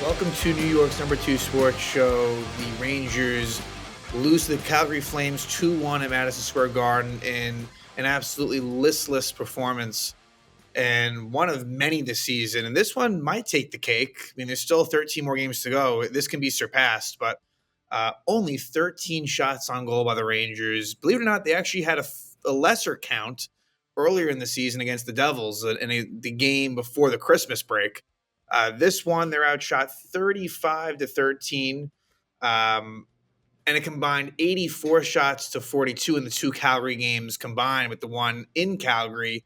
Welcome to New York's number two sports show. The Rangers lose to the Calgary Flames 2-1 at Madison Square Garden in an absolutely listless performance, and one of many this season. And this one might take the cake. I mean, there's still 13 more games to go. This can be surpassed, but only 13 shots on goal by the Rangers. Believe it or not, they actually had a lesser count earlier in the season against the Devils in the game before the Christmas break. This one, they're outshot 35-13, and it combined 84 shots to 42 in the two Calgary games combined with the one in Calgary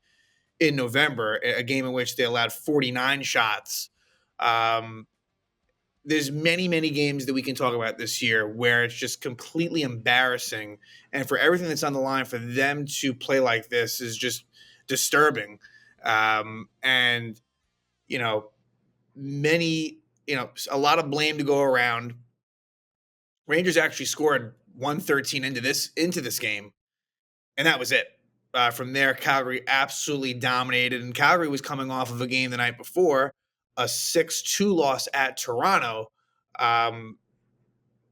in November, a game in which they allowed 49 shots. There's many games that we can talk about this year where it's just completely embarrassing. And for everything that's on the line, for them to play like this is just disturbing. And, you know, a lot of blame to go around. Rangers actually scored 113 into this game, and that was it. From there, Calgary absolutely dominated, and Calgary was coming off of a game the night before, a 6-2 loss at Toronto. And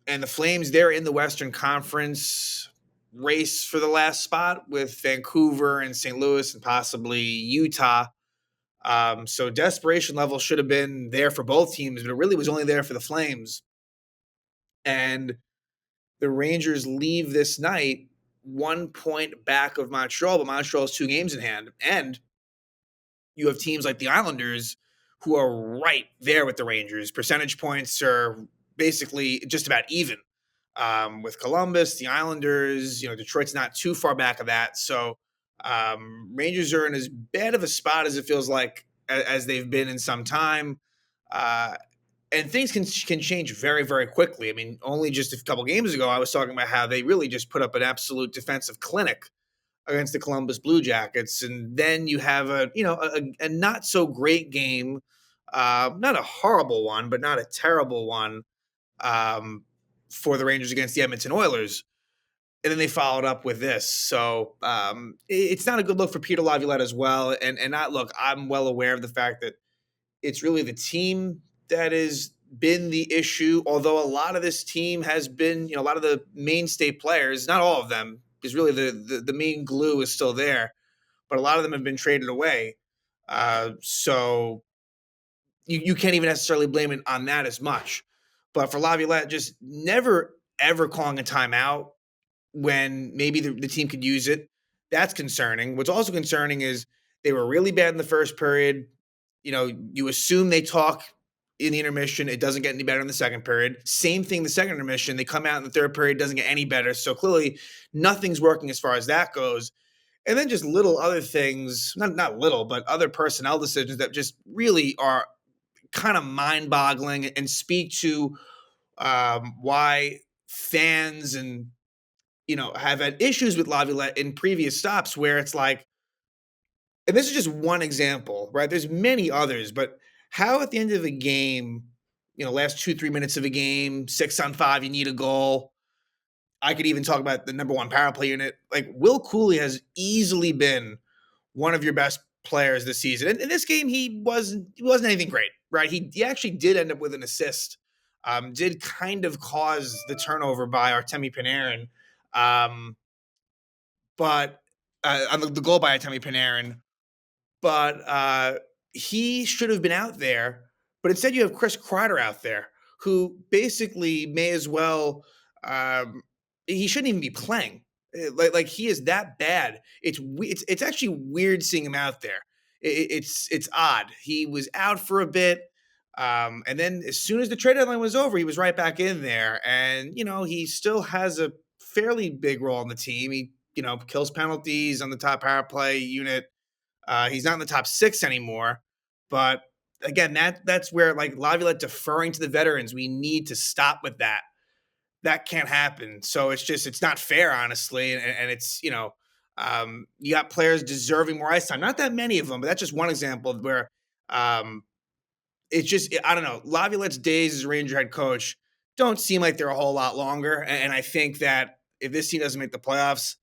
the Flames, they're in the Western Conference race for the last spot with Vancouver and St. Louis and possibly Utah. So desperation level should have been there for both teams, but it really was only there for the Flames. And the Rangers leave this night 1 point back of Montreal, but Montreal has 2 games in hand. And you have teams like the Islanders who are right there with the Rangers. Percentage points are basically just about even. With Columbus, the Islanders, Detroit's not too far back of that. So Rangers are in as bad of a spot as it feels like as they've been in some time. And things can change very, very quickly. I mean, only just a couple games ago, I was talking about how they really just put up an absolute defensive clinic against the Columbus Blue Jackets, and then you have a not so great game, not a horrible one, but not a terrible one for the Rangers against the Edmonton Oilers. And then they followed up with this. So it's not a good look for Peter Laviolette as well. And look, I'm well aware of the fact that it's really the team that has been the issue, although a lot of this team has been, a lot of the mainstay players, not all of them, because really the main glue is still there, but a lot of them have been traded away. So you can't even necessarily blame it on that as much. But for Laviolette, just never, ever calling a timeout when maybe the team could use it, that's concerning. What's also concerning is they were really bad in the first period. You assume they talk in the intermission. It doesn't get any better in the second period. Same thing the second intermission. They come out in the third period, doesn't get any better. So clearly nothing's working as far as that goes. And then just little other things, not little, but other personnel decisions that just really are kind of mind-boggling and speak to why fans and have had issues with Laviolette in previous stops where it's like, and this is just one example, right? There's many others, but how at the end of a game, last 2-3 minutes of a game, 6-on-5, you need a goal. I could even talk about the number one power play unit. Like Will Cooley has easily been one of your best players this season. And in this game, he wasn't anything great, right? He actually did end up with an assist. Did kind of cause the turnover by Artemi Panarin. But on the goal by Artemi Panarin. But he should have been out there. But instead, you have Chris Kreider out there, who basically may as well. He shouldn't even be playing. Like he is that bad. It's actually weird seeing him out there. It's odd. He was out for a bit, and then as soon as the trade deadline was over, he was right back in there. And he still has a fairly big role on the team. He kills penalties on the top power play unit. He's not in the top 6 anymore, but again, that's where like Laviolette deferring to the veterans. We need to stop with that. That can't happen. So it's not fair, honestly. And it's, you got players deserving more ice time. Not that many of them, but that's just one example where it's just, I don't know. Laviolette's days as Ranger head coach don't seem like they're a whole lot longer. And I think that if this team doesn't make the playoffs,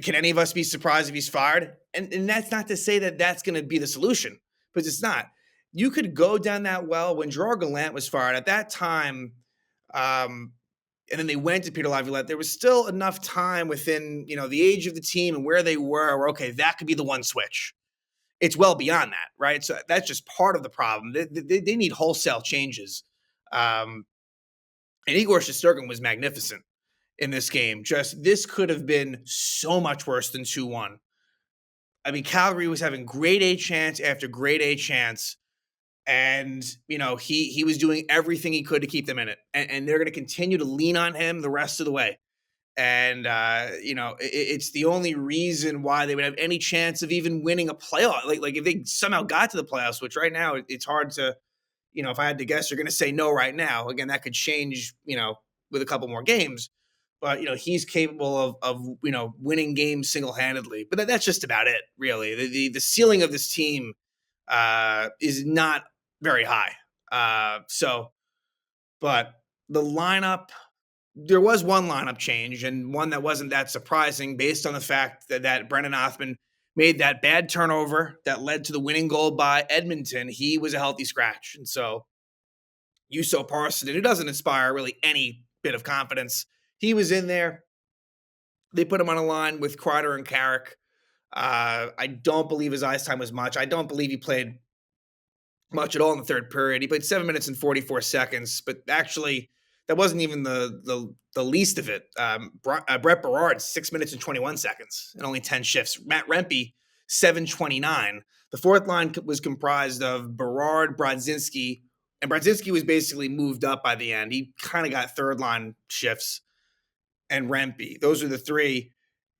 can any of us be surprised if he's fired? And that's not to say that that's going to be the solution, because it's not. you could go down that well when Gerard Gallant was fired at that time. Um, and then they went to Peter Laviolette. There was still enough time within, the age of the team and where they were okay, that could be the one switch. It's well beyond that, right? So that's just part of the problem. They need wholesale changes. Um, and Igor Shesterkin was magnificent in this game. Just this could have been so much worse than 2-1. I mean, Calgary was having grade A chance after grade A chance. And he was doing everything he could to keep them in it, and they're going to continue to lean on him the rest of the way. And it's the only reason why they would have any chance of even winning a playoff. Like if they somehow got to the playoffs, which right now it's hard to, if I had to guess, you're going to say no right now. Again, that could change, with a couple more games. But he's capable of winning games single handedly. But that's just about it, really. The ceiling of this team is not very high. But the lineup, there was one lineup change and one that wasn't that surprising based on the fact that Brendan Othman made that bad turnover that led to the winning goal by Edmonton. He was a healthy scratch. And so Juuso Parssinen, who doesn't inspire really any bit of confidence, he was in there. They put him on a line with Kreider and Carrick. I don't believe his ice time was much. I don't believe he played much at all in the third period. He played 7 minutes and 44 seconds, but actually that wasn't even the least of it. Brett Berard, 6 minutes and 21 seconds and only 10 shifts. Matt Rempe, 7:29. The fourth line was comprised of Berard, Brodzinski, and Brodzinski was basically moved up by the end. He kind of got third line shifts, and Rempe. Those are the three.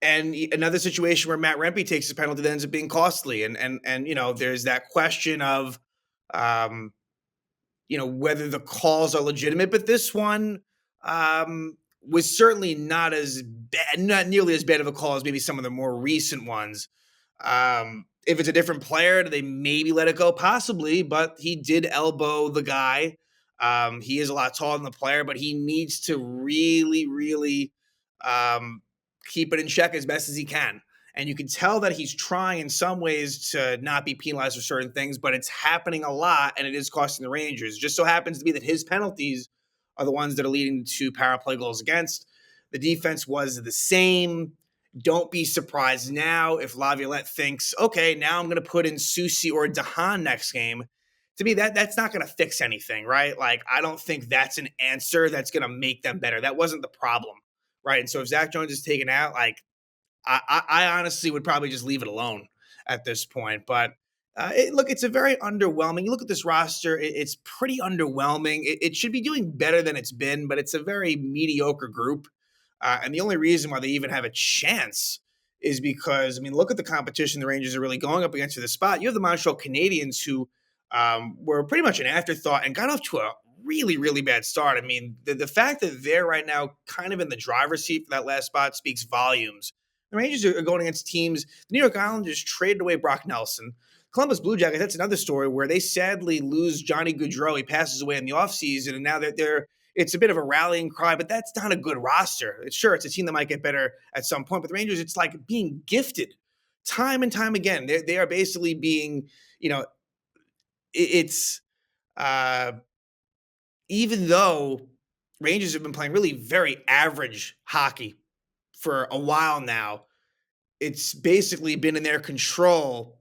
And another situation where Matt Rempe takes a penalty that ends up being costly. And there's that question of whether the calls are legitimate, but this one was certainly not as bad, not nearly as bad of a call as maybe some of the more recent ones. If it's a different player, do they maybe let it go? Possibly, but he did elbow the guy. He is a lot taller than the player, but he needs to really, really keep it in check as best as he can. And you can tell that he's trying in some ways to not be penalized for certain things, but it's happening a lot and it is costing the Rangers. Just so happens to be that his penalties are the ones that are leading to power play goals against. The defense was the same. Don't be surprised now if Laviolette thinks, okay, now I'm going to put in Soucy or Dahan next game. To me, that's not going to fix anything, right? Like, I don't think that's an answer that's going to make them better. That wasn't the problem, right? And so if Zach Jones is taken out, like, I honestly would probably just leave it alone at this point. But it's a very underwhelming. You look at this roster, it's pretty underwhelming. It should be doing better than it's been, but it's a very mediocre group. And the only reason why they even have a chance is because, look at the competition the Rangers are really going up against for this spot. You have the Montreal Canadiens who were pretty much an afterthought and got off to a really, really bad start. The fact that they're right now kind of in the driver's seat for that last spot speaks volumes. The Rangers are going against teams. The New York Islanders traded away Brock Nelson. Columbus Blue Jackets, that's another story where they sadly lose Johnny Gaudreau. He passes away in the offseason, and now it's a bit of a rallying cry, but that's not a good roster. It's a team that might get better at some point, but the Rangers, it's like being gifted time and time again. They are basically being, it's even though Rangers have been playing really very average hockey for a while now, it's basically been in their control,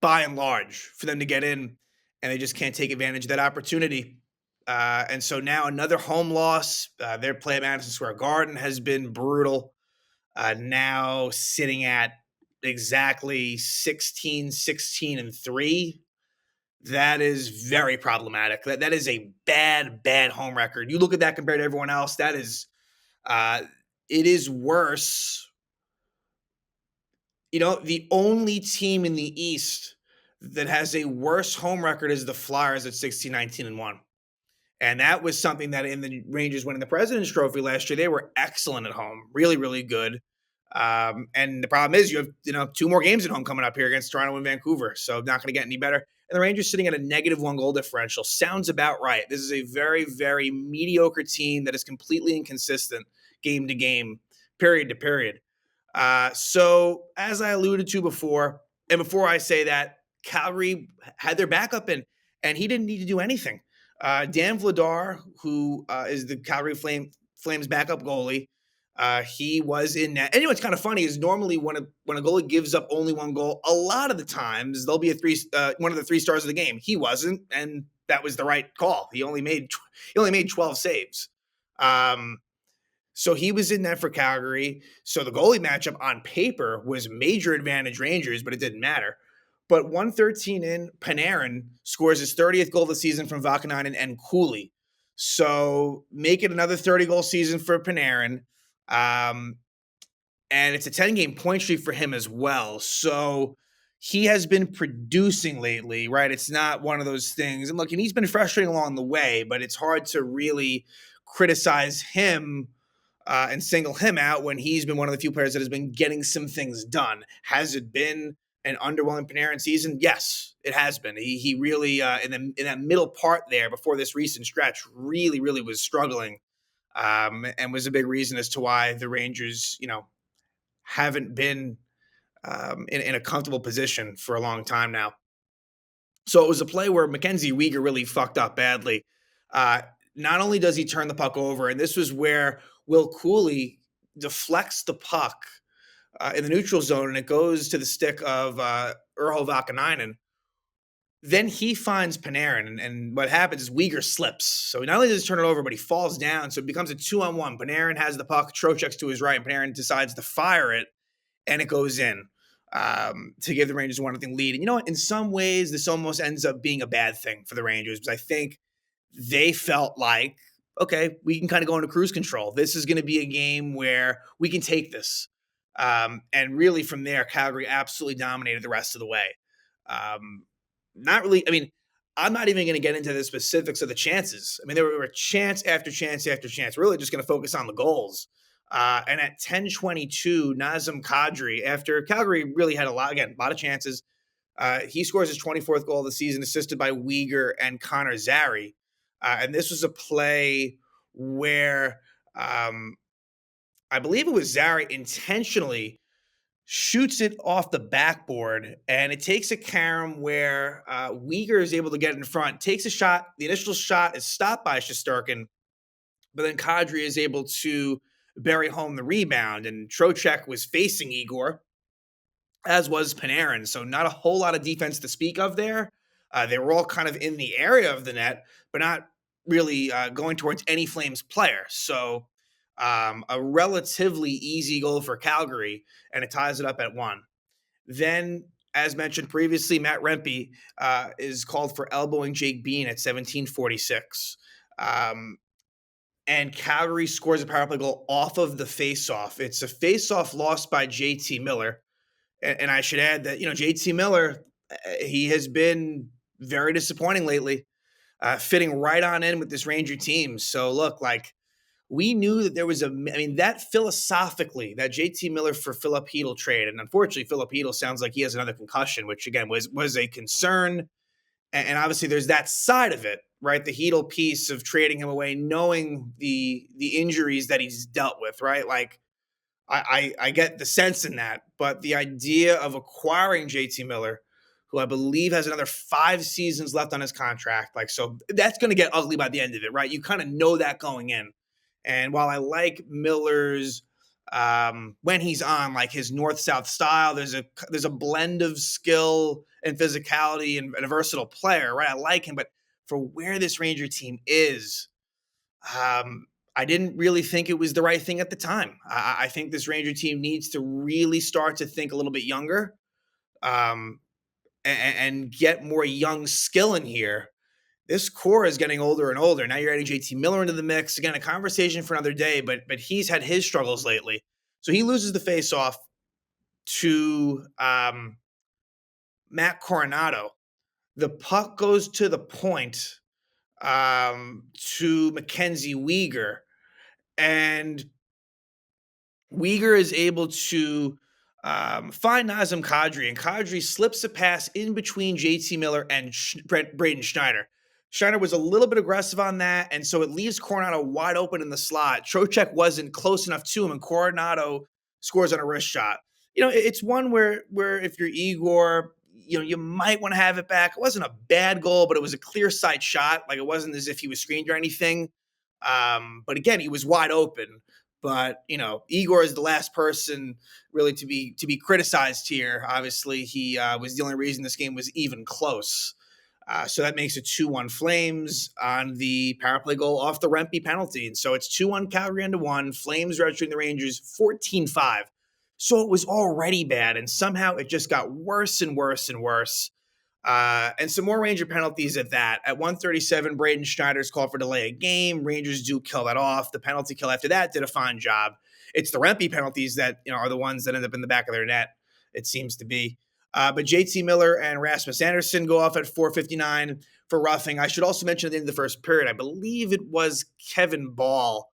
by and large, for them to get in, and they just can't take advantage of that opportunity. And so now another home loss. Their play at Madison Square Garden has been brutal. Now sitting at exactly 16-16-3. That is very problematic. That is a bad, bad home record. You look at that compared to everyone else, that is it is worse. The only team in the East that has a worse home record is the Flyers at 16-19-1. And that was something that in the Rangers winning the President's Trophy last year, they were excellent at home. Really, really good. And the problem is you have, 2 more games at home coming up here against Toronto and Vancouver. So not going to get any better. And the Rangers sitting at a -1 goal differential. Sounds about right. This is a very, very mediocre team that is completely inconsistent game to game, period to period. So as I alluded to before, and before I say that, Calgary had their backup in, and he didn't need to do anything. Dan Vladar, who is the Calgary Flames backup goalie, he was in net. And what's kind of funny is normally when a goalie gives up only one goal, a lot of the times they'll be one of the 3 stars of the game. He wasn't, and that was the right call. He only made 12 saves. So he was in net for Calgary. So the goalie matchup on paper was major advantage Rangers, but it didn't matter. But 113 in, Panarin scores his 30th goal of the season from Vakanainen and Cooley. So make it another 30-goal season for Panarin. And it's a 10-game point streak for him as well. So he has been producing lately, right? It's not one of those things. And look, and he's been frustrating along the way, but it's hard to really criticize him and single him out when he's been one of the few players that has been getting some things done. Has it been an underwhelming Panarin season? Yes, it has been. He really in that middle part there before this recent stretch really was struggling, and was a big reason as to why the Rangers haven't been in a comfortable position for a long time now. So it was a play where Mackenzie Weegar really fucked up badly. Not only does he turn the puck over, and this was where Will Cooley deflects the puck in the neutral zone, and it goes to the stick of Urho Vakanainen. Then he finds Panarin, and what happens is Weegar slips. So not only does he turn it over, but he falls down, so it becomes a 2-on-1. Panarin has the puck, Trocheck's to his right, and Panarin decides to fire it, and it goes in to give the Rangers a 1-0 lead. And you know what? In some ways, this almost ends up being a bad thing for the Rangers, because I think they felt like, okay, we can kind of go into cruise control. This is going to be a game where we can take this. And really from there, Calgary absolutely dominated the rest of the way. Not really, I mean, I'm not even going to get into the specifics of the chances. I mean, there were chance after chance after chance. We're really just going to focus on the goals. And at 10:22, Nazem Kadri, after Calgary really had a lot of chances, he scores his 24th goal of the season, assisted by Weegar and Connor Zary. And this was a play where I believe it was Zary intentionally shoots it off the backboard, and it takes a carom where Weegar is able to get in front, takes a shot. The initial shot is stopped by Shesterkin, but then Kadri is able to bury home the rebound, and Trocheck was facing Igor, as was Panarin. So not a whole lot of defense to speak of there. They were all kind of in the area of the net, but not really going towards any Flames player. So a relatively easy goal for Calgary, and it ties it up at 1. Then, as mentioned previously, Matt Rempe is called for elbowing Jake Bean at 17:46. And Calgary scores a power play goal off of the faceoff. It's a faceoff lost by JT Miller. And I should add that, JT Miller, he has been very disappointing lately, fitting right on in with this Ranger team. So look, we knew that there was that philosophically, that JT Miller for Philip Hedl trade, and unfortunately Philip Hedl sounds like he has another concussion, which again was a concern. And obviously there's that side of it, right? The Hedl piece of trading him away, knowing the injuries that he's dealt with, right? I get the sense in that, but the idea of acquiring JT Miller, who I believe has another 5 seasons left on his contract, so that's going to get ugly by the end of it, right? You kind of know that going in. And while I like Miller's when he's on, his north-south style, there's a blend of skill and physicality and a versatile player, right? I like him, but for where this Ranger team is, I didn't really think it was the right thing at the time. I think this Ranger team needs to really start to think a little bit younger, and get more young skill in here. This core is getting older and older. Now you're adding JT Miller into the mix. Again, a conversation for another day, but he's had his struggles lately. So he loses the faceoff to Matt Coronado. The puck goes to the point to Mackenzie Weegar, and Weegar is able to find Nazem Kadri, and Kadri slips a pass in between JT Miller and Braden Schneider. Schneider was a little bit aggressive on that, and so it leaves Coronado wide open in the slot. Trocheck wasn't close enough to him, and Coronado scores on a wrist shot. It's one where if you're Igor, you might want to have it back. It wasn't a bad goal, but it was a clear side shot. Like, it wasn't as if he was screened or anything. But again, he was wide open. But Igor is the last person really to be criticized here. Obviously, he was the only reason this game was even close. So that makes it 2-1 Flames on the power play goal off the Rempe penalty. And so it's 2-1 Calgary into 1. Flames registering the Rangers 14-5. So it was already bad, and somehow it just got worse and worse and worse. And some more Ranger penalties at that. At 1:37, Braden Schneider's call for delay of game. Rangers do kill that off. The penalty kill after that did a fine job. It's the Rempe penalties that are the ones that end up in the back of their net, it seems to be. But JT Miller and Rasmus Anderson go off at 4:59 for roughing. I should also mention at the end of the first period, I believe it was Kevin Ball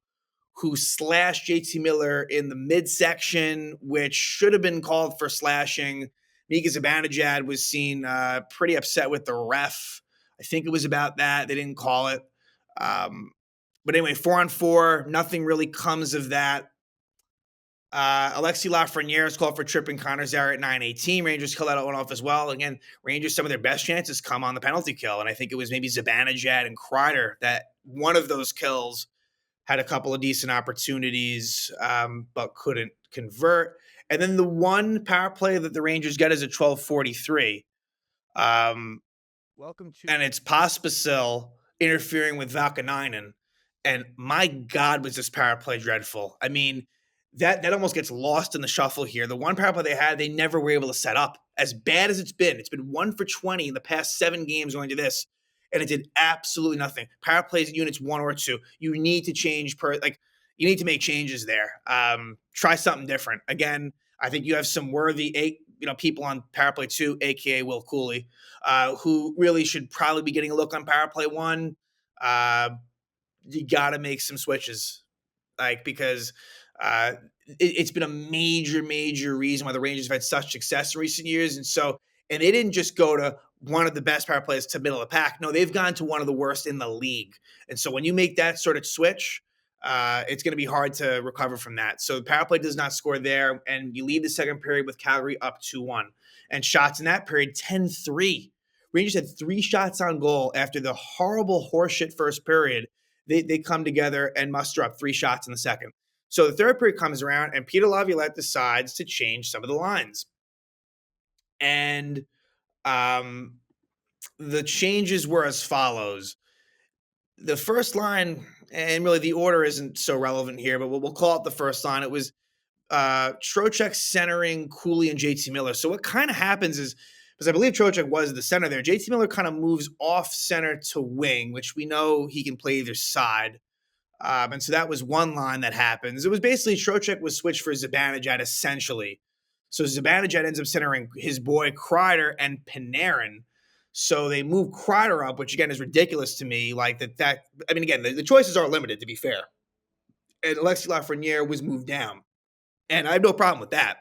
who slashed JT Miller in the midsection, which should have been called for slashing. Mika Zibanejad was seen pretty upset with the ref. I think it was about that. They didn't call it. But anyway, 4-on-4, nothing really comes of that. Alexis Lafreniere is called for tripping Connor Zara at 9:18. Rangers kill that one off as well. Again, Rangers, some of their best chances come on the penalty kill. And I think it was maybe Zibanejad and Kreider that one of those kills had a couple of decent opportunities, but couldn't convert. And then the one power play that the Rangers get is at 12:43. And it's Pospisil interfering with Valkonainen. And my God, was this power play dreadful. I mean, that almost gets lost in the shuffle here. The one power play they had, they never were able to set up. As bad as it's been 1 for 20 in the past 7 games going to this, and it did absolutely nothing. Power plays units 1 or 2. You need to change you need to make changes there. Try something different. Again, I think you have some worthy people on power play 2, aka Will Cooley, who really should probably be getting a look on power play 1. You got to make some switches, because it's been a major reason why the Rangers have had such success in recent years. And they didn't just go to one of the best power plays to middle of the pack. No, they've gone to one of the worst in the league. And so when you make that sort of switch, it's going to be hard to recover from that. So the power play does not score there, and you leave the second period with Calgary up 2-1. And shots in that period, 10-3. Rangers had 3 shots on goal after the horrible horseshit first period. They come together and muster up 3 shots in the second. So the third period comes around, and Peter Laviolette decides to change some of the lines. And the changes were as follows. The first line, and really the order isn't so relevant here, but we'll call it the first line. It was Trocheck centering Cooley and JT Miller. So what kind of happens is, because I believe Trocheck was the center there, JT Miller kind of moves off center to wing, which we know he can play either side. And so that was one line that happens. It was basically Trocheck was switched for Zibanejad essentially. So Zibanejad ends up centering his boy Kreider and Panarin. So they move Kreider up, which again is ridiculous to me. Again, the choices are limited, to be fair. And Alexis Lafreniere was moved down. And I have no problem with that.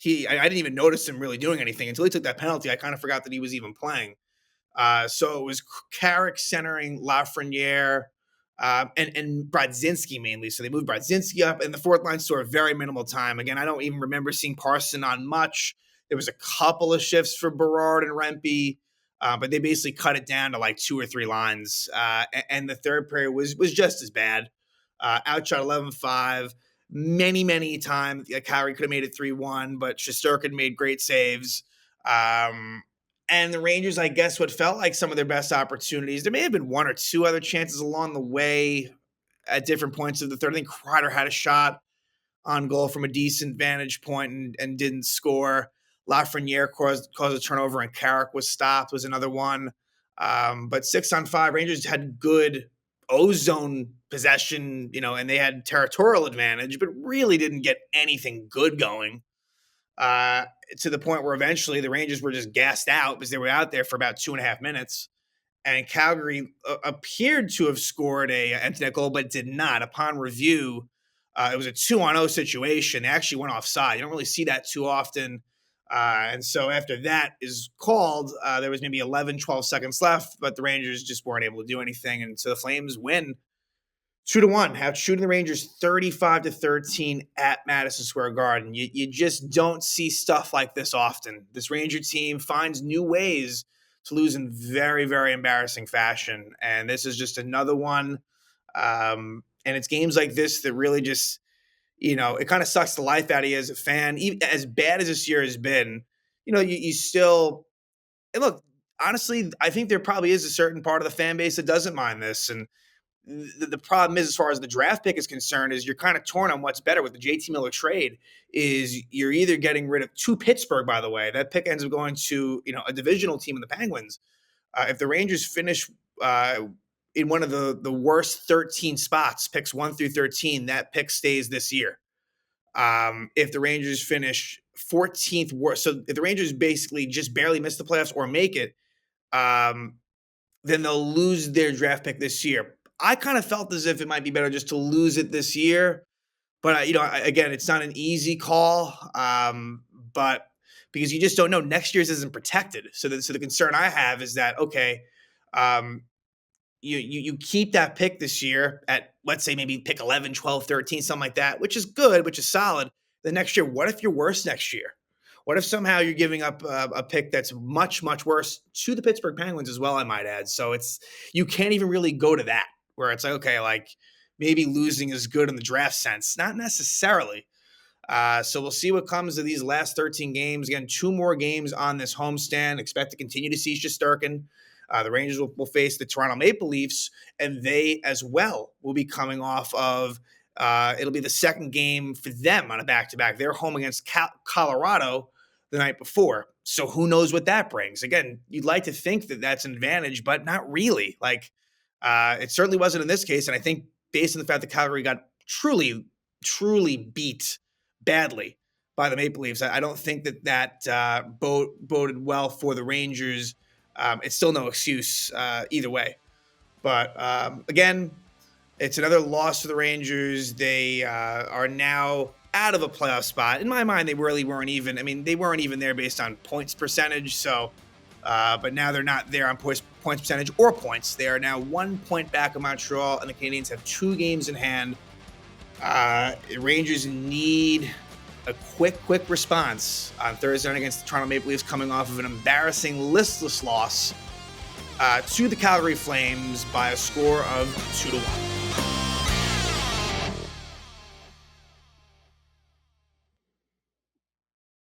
I didn't even notice him really doing anything until he took that penalty. I kind of forgot that he was even playing. So it was Carrick centering Lafreniere and Brodzinski mainly. So they moved Brodzinski up, and the fourth line saw a very minimal time. Again, I don't even remember seeing Parson on much. There was a couple of shifts for Berard and Rempe, but they basically cut it down to like 2 or 3 lines. And the third period was just as bad. Outshot 11-5. Many times Calgary could have made it 3-1, but Shesterkin made great saves. And the Rangers, I guess, what felt like some of their best opportunities. There may have been 1 or 2 other chances along the way at different points of the third. I think Kreider had a shot on goal from a decent vantage point and didn't score. Lafreniere caused a turnover, and Carrick was stopped, was another one. But 6-on-5, Rangers had good ozone possession, and they had territorial advantage, but really didn't get anything good going. To the point where eventually the Rangers were just gassed out because they were out there for about 2.5 minutes. And Calgary appeared to have scored a empty net goal, but did not. Upon review, it was a 2-on-0 situation. They actually went offside. You don't really see that too often. And so after that is called, there was maybe 11, 12 seconds left, but the Rangers just weren't able to do anything. And so the Flames win 2-1, have shooting the Rangers 35-13 at Madison Square Garden. You just don't see stuff like this often. This Ranger team finds new ways to lose in very, very embarrassing fashion. And this is just another one. And it's games like this that really just, it kind of sucks the life out of you as a fan. Even as bad as this year has been, you still, and look, honestly, I think there probably is a certain part of the fan base that doesn't mind this. And the problem is, as far as the draft pick is concerned, is you're kind of torn on what's better with the JT Miller trade. Is you're either getting rid of to Pittsburgh, by the way, that pick ends up going to a divisional team in the Penguins. If the Rangers finish in one of the worst 13 spots, picks 1 through 13, that pick stays this year. If the Rangers finish 14th worst, so if the Rangers basically just barely miss the playoffs or make it, then they'll lose their draft pick this year. I kind of felt as if it might be better just to lose it this year. But, again, it's not an easy call. But because you just don't know, next year's isn't protected. So the concern I have is that, okay, you keep that pick this year at, let's say, maybe pick 11, 12, 13, something like that, which is good, which is solid. The next year, what if you're worse next year? What if somehow you're giving up a pick that's much, much worse to the Pittsburgh Penguins as well, I might add. So you can't even really go to that where it's like, okay, like maybe losing is good in the draft sense. Not necessarily. So we'll see what comes of these last 13 games. Again, 2 more games on this homestand. Expect to continue to see Shesterkin. The Rangers will face the Toronto Maple Leafs, and they as well will be coming off of it'll be the second game for them on a back-to-back. They're home against Colorado the night before. So who knows what that brings? Again, you'd like to think that that's an advantage, but not really. Like it certainly wasn't in this case. And I think based on the fact that Calgary got truly, truly beat badly by the Maple Leafs, I don't think that boded well for the Rangers. It's still no excuse either way. But again, it's another loss for the Rangers. They are now out of a playoff spot. In my mind, they really weren't even. I mean, they weren't even there based on points percentage. So, but now they're not there on points percentage or points. They are now 1 point back of Montreal, and the Canadiens have 2 games in hand. The Rangers need a quick response on Thursday night against the Toronto Maple Leafs, coming off of an embarrassing listless loss to the Calgary Flames by a score of 2-1.